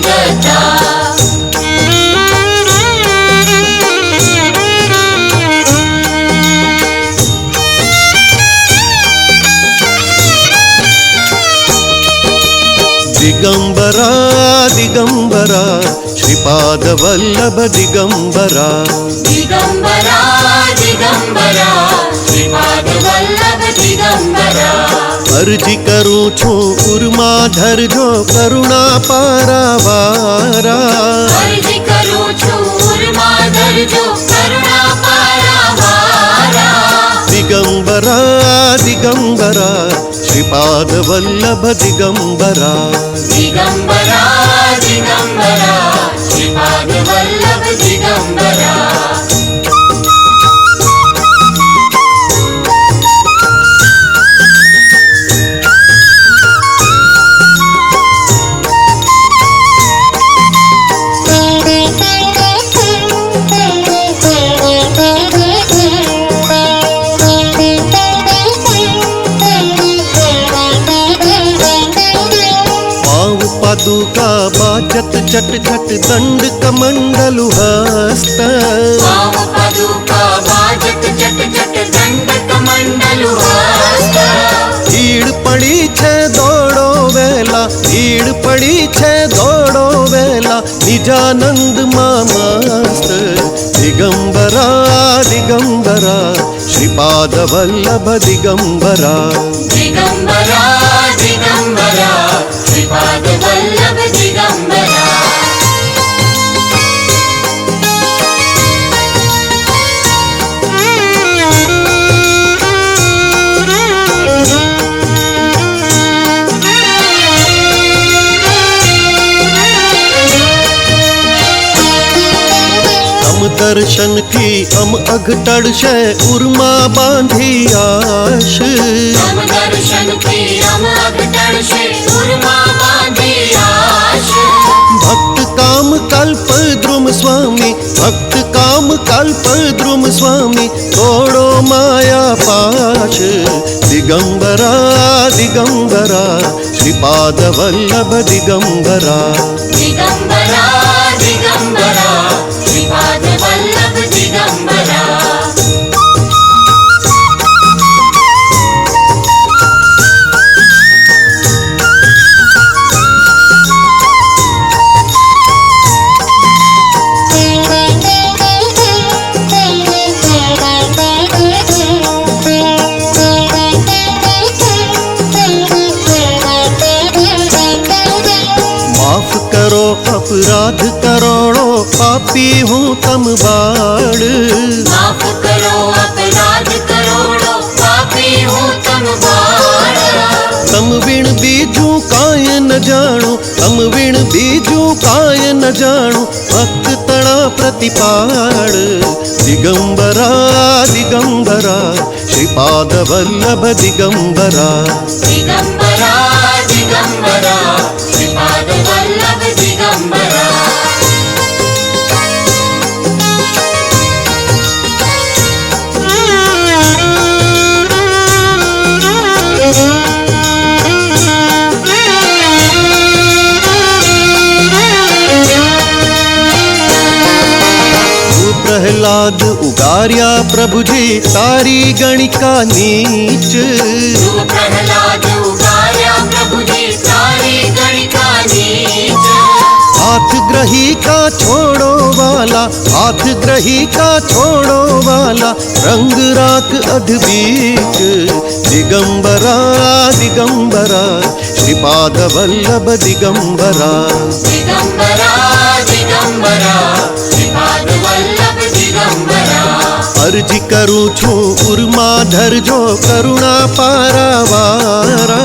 दत्ता। दिगंबरा दिगंबरा श्रीपाद वल्लभ दिगंबरा। दिगंबरा दिगंबरा श्रीपाद वल्लभ दिगंबरा। अर्जी करूं छू उर्मा धरजो करुणा पारावारा। अर्जी करूं छू उर्मा धरजो करुणा पारावारा। दिगंबरा दिगंबरा श्रीपाद वल्लभ दिगंबरा। दिगंबरा दिगंबरा श्रीपाद वल्लभ दिगंबरा। पादुका बाजत चट चट दंड कमंडलु हस्त। पाव पादुका बाजत चट चट दंड कमंडलु हस्त। भीड़ पड़ी छे दौड़ो वेला, भीड़ पड़ी छे दौड़ो वेला, निजानंद मस्त। दिगंबरा दिगंबरा श्रीपाद वल्लभ दिगंबरा। दिगंबरा दिगंबरा श्रीपाद वल्लभ दिगंबरा। दर्शन की अम अघटड़ शे उर्मा बांधी आश। हम दर्शन की हम अघटड़ शे उर्मा बांधी आश। भक्त काम कल्प द्रुम स्वामी, भक्त काम कल्प द्रुम स्वामी, तोड़ो माया पाश। दिगंबरा दिगंबरा श्रीपाद वल्लभ दिगंबरा। दिगंबरा दिगंबरा श्रीपाद वल्लभ दिगंबरा। माफ करो अपराध करोड़ों, पापी हूँ तम बाड़। माफ करो अपराध करोड़ों, पापी हूँ तम बाड़। तम बिन बीजू काय न जाणू, तम बिन बीजू काय न जाणू, भक्त तणा प्रतिपाड़। दिगंबरा दिगंबरा श्रीपाद वल्लभ दिगंबरा। दिगंबरा दिगंबरा श्रीपाद वल्लभ दिगंबरा। प्रहलाद उगार्या प्रभु जी तारी गणिका नीच। प्रहलाद उगार्या प्रभु जी तारी गणिका नीच। हाथ ग्रही का छोड़ो वाला, हाथ ग्रही का छोड़ो वाला, रंग राख अधबीच। दिगंबरा दिगंबरा श्रीपाद वल्लभ दिगंबरा। दिगंबरा दिगंबरा श्रीपाद वल्लभ दिगंबरा। अर्जी करूं छू उर्मा धरजो करुणा पारावारा।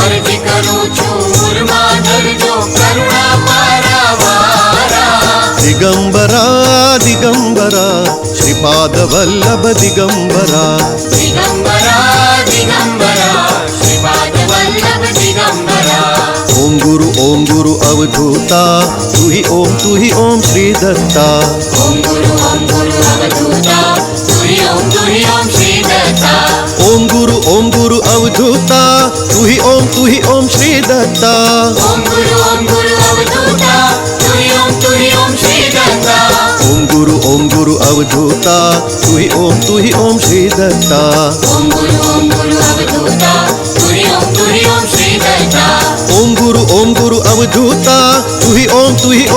अर्जी करूं छू उर्मा धरजो करुणा पारावारा। दिगंबरा दिगंबरा श्रीपाद वल्लभ दिगंबरा। दिगंबरा दिगंबरा श्रीपाद वल्लभ दिगंबरा। ओम गुरु अवधूता, तू ही ओम श्री दत्ता। ओम गुरु अवधूता, तू ही ओम श्री दत्ता। ओम गुरु अवधूता, तू ही ओम श्री दत्ता। ओम गुरु अवधूता, ओम गुरु अवधूता तू ही ओम श्री दत्ता ओम गुरु अवधूता तू ही ओम श्री दत्ता ओम गुरु अवधूता तू ही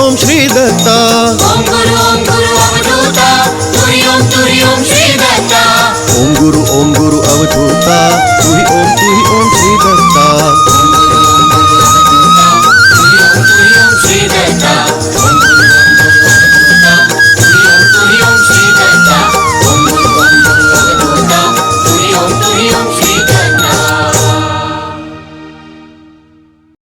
ओम श्री दत्ता ओम गुरु अवधूता तू ही ओम श्री दत्ता ओम गुरु अवधूता तू ही ओम श्री दत्ता